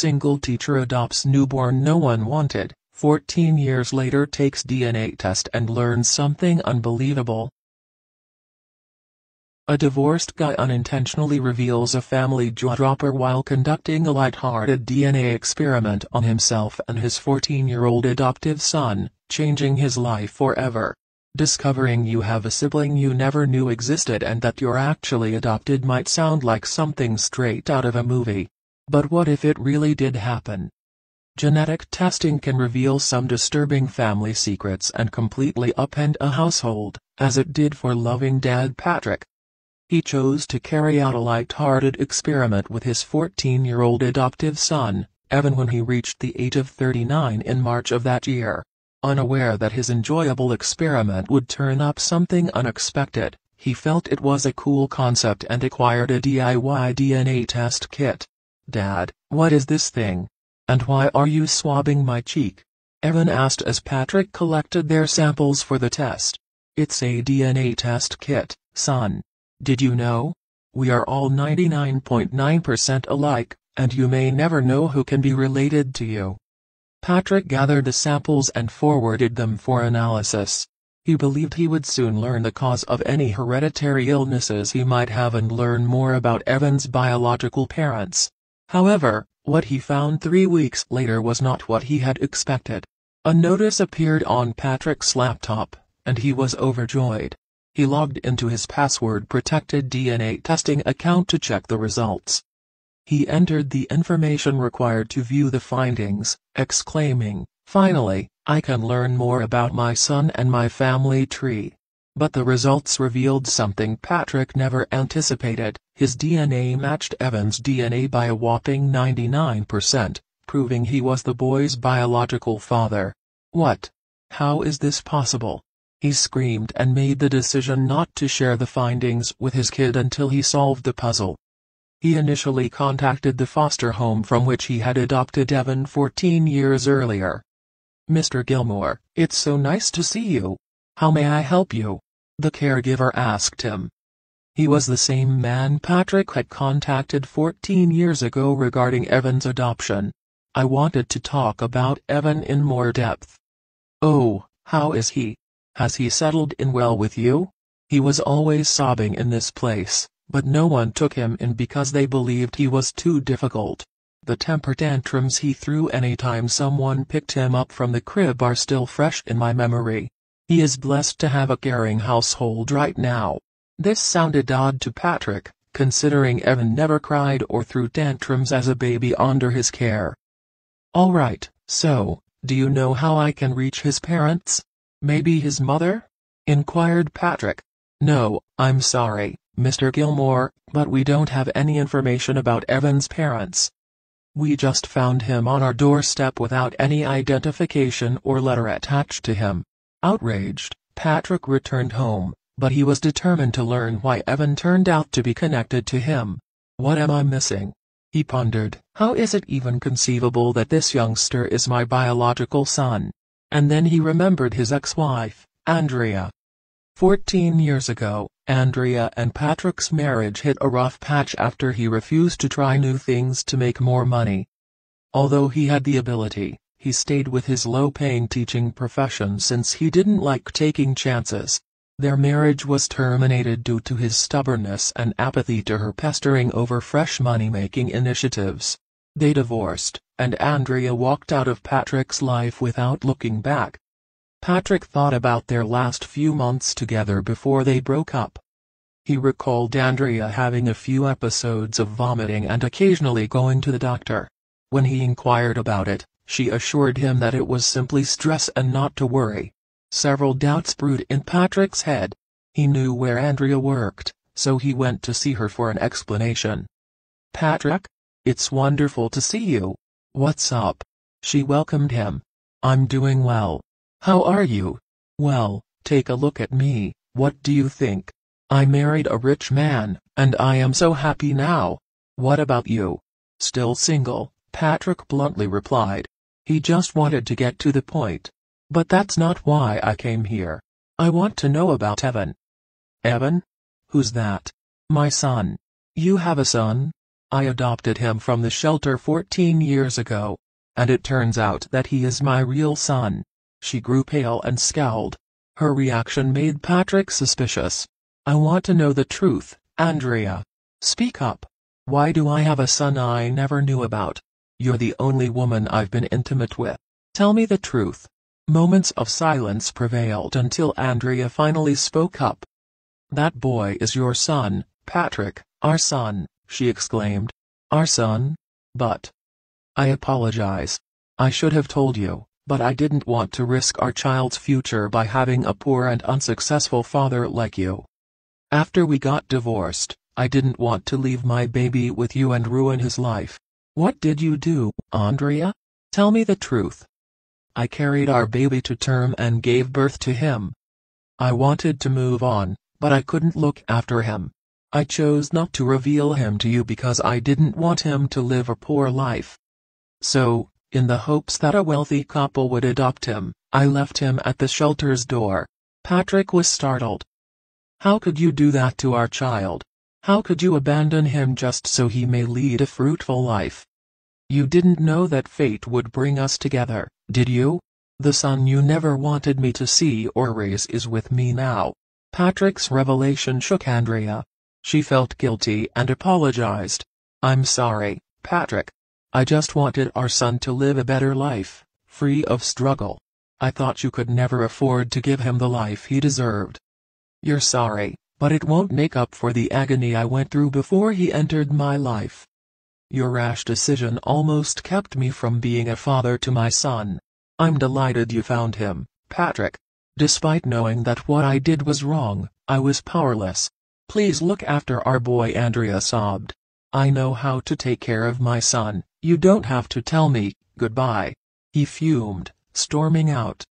Single teacher adopts newborn no one wanted, 14 years later takes DNA test and learns something unbelievable. A divorced guy unintentionally reveals a family jaw-dropper while conducting a light-hearted DNA experiment on himself and his 14-year-old adoptive son, changing his life forever. Discovering you have a sibling you never knew existed and that you're actually adopted might sound like something straight out of a movie. But what if it really did happen? Genetic testing can reveal some disturbing family secrets and completely upend a household, as it did for loving dad Patrick. He chose to carry out a light-hearted experiment with his 14-year-old adoptive son, Evan, when he reached the age of 39 in March of that year. Unaware that his enjoyable experiment would turn up something unexpected, he felt it was a cool concept and acquired a DIY DNA test kit. "Dad, what is this thing? And why are you swabbing my cheek?" Evan asked as Patrick collected their samples for the test. "It's a DNA test kit, son. Did you know? We are all 99.9% alike, and you may never know who can be related to you." Patrick gathered the samples and forwarded them for analysis. He believed he would soon learn the cause of any hereditary illnesses he might have and learn more about Evan's biological parents. However, what he found 3 weeks later was not what he had expected. A notice appeared on Patrick's laptop, and he was overjoyed. He logged into his password-protected DNA testing account to check the results. He entered the information required to view the findings, exclaiming, "Finally, I can learn more about my son and my family tree." But the results revealed something Patrick never anticipated. His DNA matched Evan's DNA by a whopping 99%, proving he was the boy's biological father. "What? How is this possible?" he screamed and made the decision not to share the findings with his kid until he solved the puzzle. He initially contacted the foster home from which he had adopted Evan 14 years earlier. "Mr. Gilmore, it's so nice to see you. How may I help you?" the caregiver asked him. He was the same man Patrick had contacted 14 years ago regarding Evan's adoption. "I wanted to talk about Evan in more depth." "Oh, how is he? Has he settled in well with you? He was always sobbing in this place, but no one took him in because they believed he was too difficult. The temper tantrums he threw anytime someone picked him up from the crib are still fresh in my memory. He is blessed to have a caring household right now." This sounded odd to Patrick, considering Evan never cried or threw tantrums as a baby under his care. "All right, so, do you know how I can reach his parents? Maybe his mother?" inquired Patrick. "No, I'm sorry, Mr. Gilmore, but we don't have any information about Evan's parents. We just found him on our doorstep without any identification or letter attached to him." Outraged, Patrick returned home, but he was determined to learn why Evan turned out to be connected to him. "What am I missing?" he pondered. "How is it even conceivable that this youngster is my biological son?" And then he remembered his ex-wife, Andrea. 14 years ago, Andrea and Patrick's marriage hit a rough patch after he refused to try new things to make more money. Although he had the ability, he stayed with his low-paying teaching profession since he didn't like taking chances. Their marriage was terminated due to his stubbornness and apathy to her pestering over fresh money-making initiatives. They divorced, and Andrea walked out of Patrick's life without looking back. Patrick thought about their last few months together before they broke up. He recalled Andrea having a few episodes of vomiting and occasionally going to the doctor. When he inquired about it, she assured him that it was simply stress and not to worry. Several doubts brewed in Patrick's head. He knew where Andrea worked, so he went to see her for an explanation. "Patrick? It's wonderful to see you. What's up?" she welcomed him. "I'm doing well. How are you?" "Well, take a look at me, what do you think? I married a rich man, and I am so happy now. What about you?" "Still single," Patrick bluntly replied. He just wanted to get to the point. "But that's not why I came here. I want to know about Evan." "Evan? Who's that?" "My son." "You have a son?" I adopted him from the shelter 14 years ago. And it turns out that he is my real son." She grew pale and scowled. Her reaction made Patrick suspicious. "I want to know the truth, Andrea. Speak up. Why do I have a son I never knew about? You're the only woman I've been intimate with. Tell me the truth." Moments of silence prevailed until Andrea finally spoke up. "That boy is your son, Patrick, our son," she exclaimed. "Our son? But I apologize. I should have told you, but I didn't want to risk our child's future by having a poor and unsuccessful father like you. After we got divorced, I didn't want to leave my baby with you and ruin his life." "What did you do, Andrea? Tell me the truth." "I carried our baby to term and gave birth to him. I wanted to move on, but I couldn't look after him. I chose not to reveal him to you because I didn't want him to live a poor life. So, in the hopes that a wealthy couple would adopt him, I left him at the shelter's door." Patrick was startled. "How could you do that to our child? How could you abandon him just so he may lead a fruitful life? You didn't know that fate would bring us together, did you? The son you never wanted me to see or raise is with me now." Patrick's revelation shook Andrea. She felt guilty and apologized. "I'm sorry, Patrick. I just wanted our son to live a better life, free of struggle. I thought you could never afford to give him the life he deserved." "You're sorry, but it won't make up for the agony I went through before he entered my life. Your rash decision almost kept me from being a father to my son. I'm delighted you found him, Patrick. Despite knowing that what I did was wrong, I was powerless. Please look after our boy," Andrea sobbed. "I know how to take care of my son. You don't have to tell me. Goodbye." He fumed, storming out.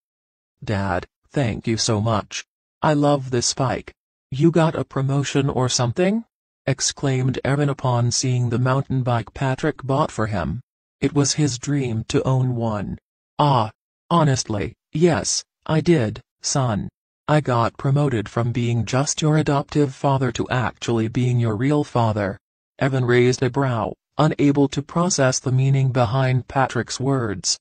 "Dad, thank you so much. I love this bike." "You got a promotion or something?" exclaimed Evan upon seeing the mountain bike Patrick bought for him. It was his dream to own one. "Ah, honestly, yes, I did, son. I got promoted from being just your adoptive father to actually being your real father." Evan raised a brow, unable to process the meaning behind Patrick's words.